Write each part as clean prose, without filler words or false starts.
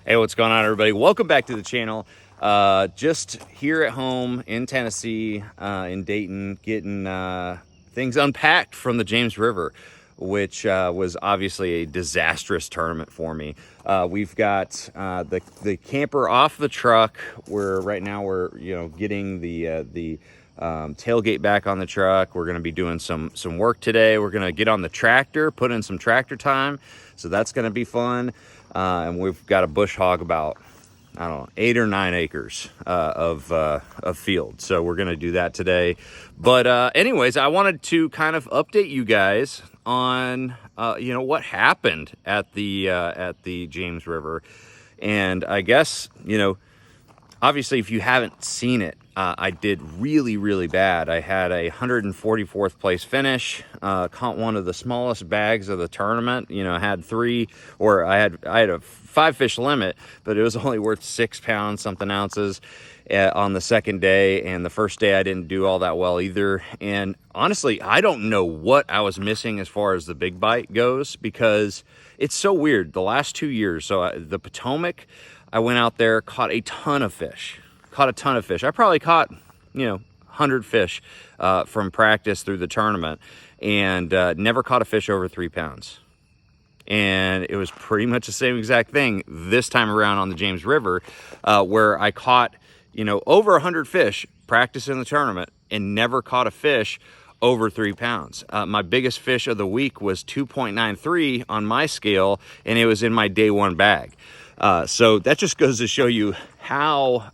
Hey, what's going on, everybody? Welcome back to the channel. Just here at home in Tennessee, in Dayton, getting things unpacked from the James River, which was obviously a disastrous tournament for me. We've got the camper off the truck. Right now we're getting the tailgate back on the truck. We're going to be doing some work today. We're going to get on the tractor, put in some tractor time, so that's going to be fun. And we've got a bush hog about, I don't know, 8 or 9 acres of field. So we're going to do that today. But anyways, I wanted to kind of update you guys on what happened at the James River. And I guess, obviously, if you haven't seen it, I did really bad. I had a 144th place finish, caught one of the smallest bags of the tournament. I had I had a 5 fish limit, but it was only worth 6 pounds something ounces on the second day. And the first day I didn't do all that well either. And honestly, I don't know what I was missing as far as the big bite goes, because it's so weird. The last 2 years, so the Potomac, I went out there, caught a ton of fish. I probably caught, 100 fish from practice through the tournament, and never caught a fish over 3 pounds. And it was pretty much the same exact thing this time around on the James River, where I caught, over 100 fish practicing the tournament and never caught a fish over 3 pounds. My biggest fish of the week was 2.93 on my scale, and it was in my day one bag. So that just goes to show you how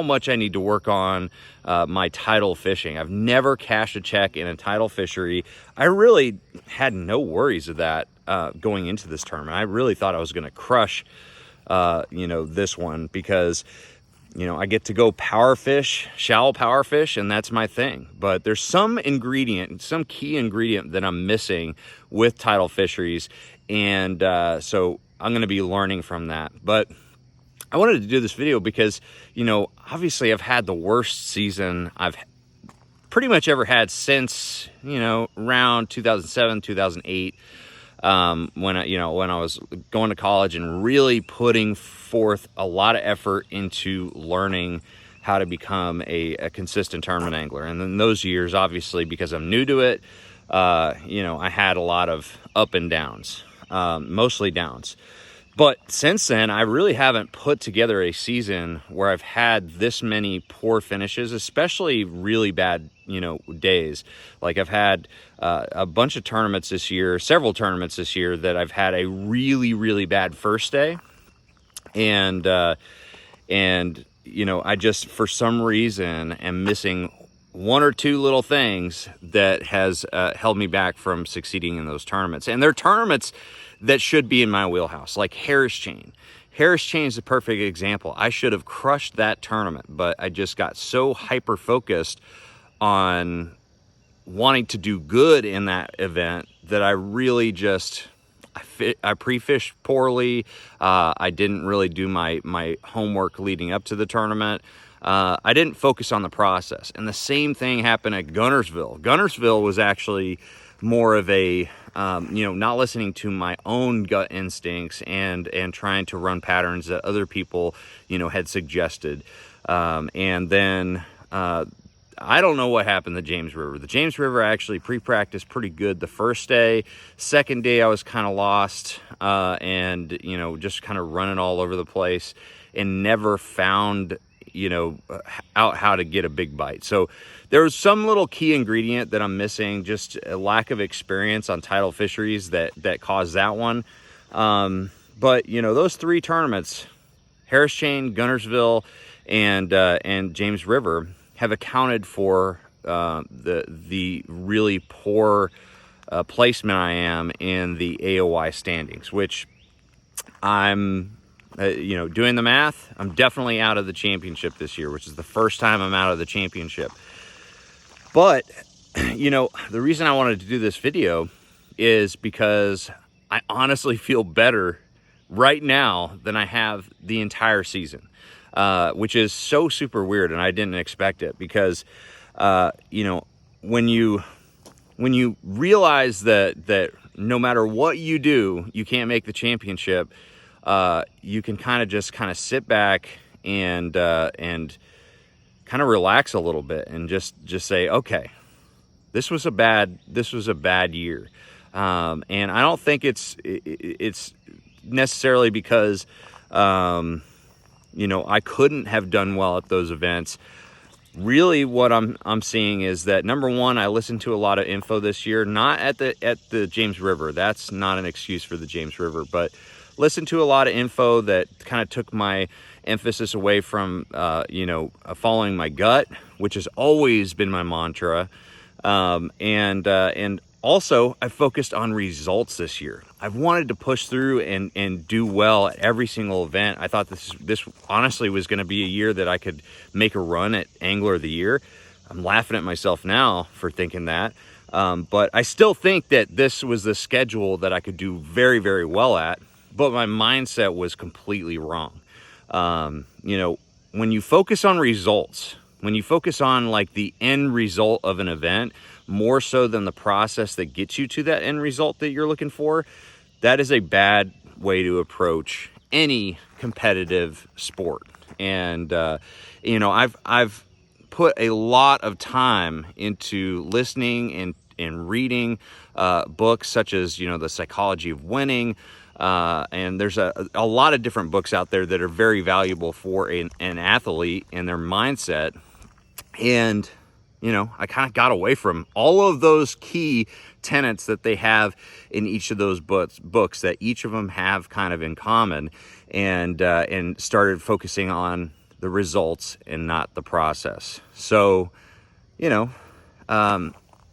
much I need to work on my tidal fishing. I've never cashed a check in a tidal fishery. I really had no worries of that going into this tournament. I really thought I was going to crush, this one, because, I get to go power fish, shallow power fish, and that's my thing. But there's some key ingredient that I'm missing with tidal fisheries. And so I'm going to be learning from that. But I wanted to do this video because, obviously I've had the worst season I've pretty much ever had since, around 2007, 2008, when I was going to college and really putting forth a lot of effort into learning how to become a consistent tournament angler. And then those years, obviously, because I'm new to it, I had a lot of up and downs. Mostly downs. But since then, I really haven't put together a season where I've had this many poor finishes, especially really bad, days. Like I've had a bunch of tournaments this year, several tournaments this year, that I've had a really bad first day. And I just, for some reason, am missing one or two little things that has held me back from succeeding in those tournaments. And they're tournaments that should be in my wheelhouse, like Harris Chain. Harris Chain is a perfect example. I should have crushed that tournament, but I just got so hyper-focused on wanting to do good in that event that I really just, I pre-fished poorly. I didn't really do my homework leading up to the tournament. I didn't focus on the process. And the same thing happened at Guntersville. Guntersville was actually more of a, not listening to my own gut instincts and trying to run patterns that other people, had suggested. And then I don't know what happened to the James River. The James River actually pre-practiced pretty good the first day. Second day I was kind of lost and, just kind of running all over the place and never found out how to get a big bite. So there was some little key ingredient that I'm missing, just a lack of experience on tidal fisheries that caused that one. But those 3 tournaments, Harris Chain, Guntersville, and James River, have accounted for the really poor placement I am in the AOY standings, which I'm doing the math, I'm definitely out of the championship this year, which is the first time I'm out of the championship. But, the reason I wanted to do this video is because I honestly feel better right now than I have the entire season, which is so super weird, and I didn't expect it because, when you realize that no matter what you do, you can't make the championship, you can kind of sit back and kind of relax a little bit and just say, okay, this was a bad year. And I don't think it's necessarily because, I couldn't have done well at those events. Really what I'm seeing is that, number one, I listened to a lot of info this year, not at the James River. That's not an excuse for the James River, but listened to a lot of info that kind of took my emphasis away from, following my gut, which has always been my mantra. And also I focused on results this year. I've wanted to push through and do well at every single event. I thought this honestly was going to be a year that I could make a run at Angler of the Year. I'm laughing at myself now for thinking that. But I still think that this was the schedule that I could do very, very well at, but my mindset was completely wrong. When you focus on results, when you focus on like the end result of an event, more so than the process that gets you to that end result that you're looking for, that is a bad way to approach any competitive sport. And, I've put a lot of time into listening and reading books such as, The Psychology of Winning. And there's a lot of different books out there that are very valuable for an athlete and their mindset. And, I kind of got away from all of those key tenets that they have in each of those books that each of them have kind of in common, and started focusing on the results and not the process. So,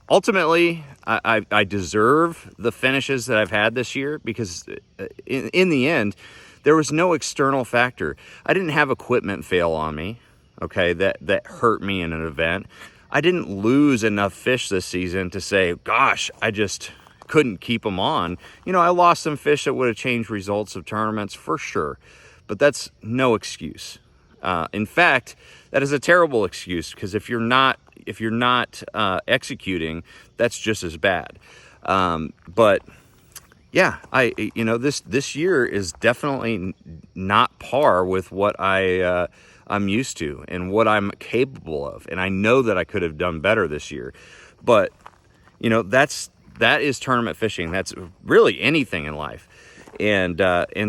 ultimately, I deserve the finishes that I've had this year because in the end, there was no external factor. I didn't have equipment fail on me, okay, that hurt me in an event. I didn't lose enough fish this season to say, gosh, I just couldn't keep them on. I lost some fish that would have changed results of tournaments for sure, but that's no excuse. In fact, that is a terrible excuse, because if you're not executing, that's just as bad. But yeah, this year is definitely not par with what I'm used to and what I'm capable of. And I know that I could have done better this year, but that is tournament fishing. That's really anything in life. And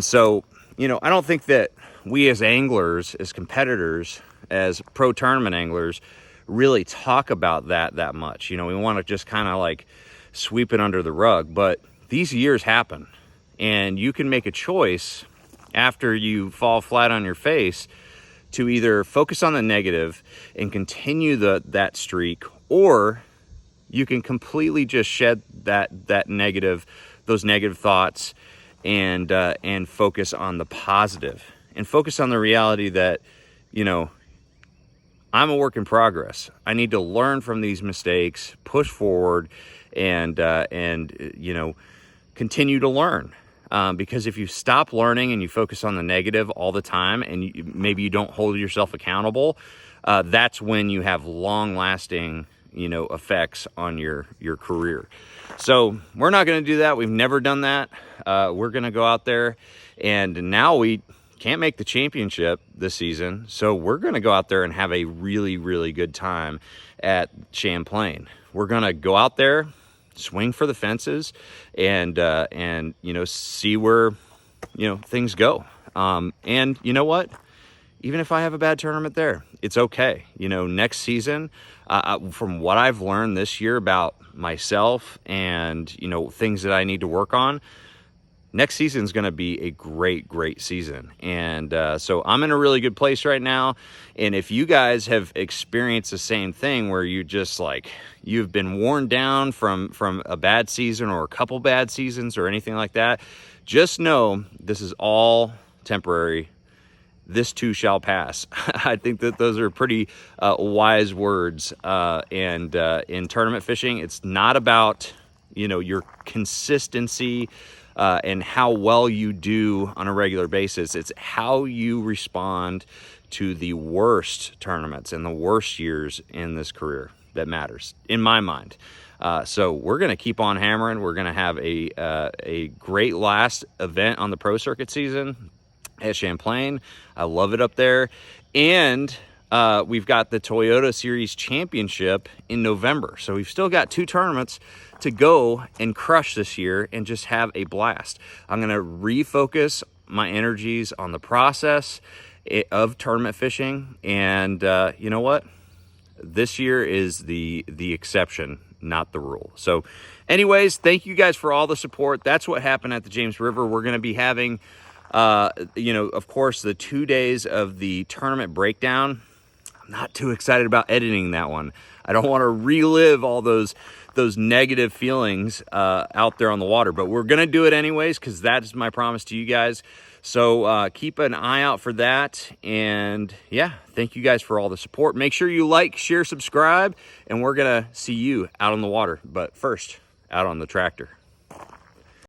so, I don't think that we as anglers, as competitors, as pro tournament anglers, really talk about that much. We want to just kind of like sweep it under the rug, but these years happen, and you can make a choice after you fall flat on your face to either focus on the negative and continue that streak, or you can completely just shed those negative thoughts and focus on the positive, and focus on the reality that, I'm a work in progress. I need to learn from these mistakes, push forward, and continue to learn. Because if you stop learning and you focus on the negative all the time, and maybe you don't hold yourself accountable, that's when you have long-lasting, effects on your career. So we're not going to do that. We've never done that. We're going to go out there, and now we can't make the championship this season, so we're going to go out there and have a really, really good time at Champlain. We're going to go out there, swing for the fences, and see where things go. And you know what? Even if I have a bad tournament there, it's okay. Next season, from what I've learned this year about myself and things that I need to work on, next season is going to be a great, great season. And so I'm in a really good place right now. And if you guys have experienced the same thing where you've been worn down from a bad season or a couple bad seasons or anything like that, just know this is all temporary. This too shall pass. I think that those are pretty wise words. And in tournament fishing, it's not about, your consistency and how well you do on a regular basis. It's how you respond to the worst tournaments and the worst years in this career that matters, in my mind. So we're going to keep on hammering. We're going to have a great last event on the Pro Circuit season at Champlain. I love it up there. And we've got the Toyota Series Championship in November. So we've still got 2 tournaments to go and crush this year and just have a blast. I'm going to refocus my energies on the process of tournament fishing. And you know what? This year is the exception, not the rule. So anyways, thank you guys for all the support. That's what happened at the James River. We're going to be having, you know, of course, the 2 days of the tournament breakdown. I'm not too excited about editing that one. I don't want to relive all those negative feelings out there on the water, but we're going to do it anyways, because that is my promise to you guys. So keep an eye out for that. And yeah, thank you guys for all the support. Make sure you like, share, subscribe, and we're going to see you out on the water. But first, out on the tractor.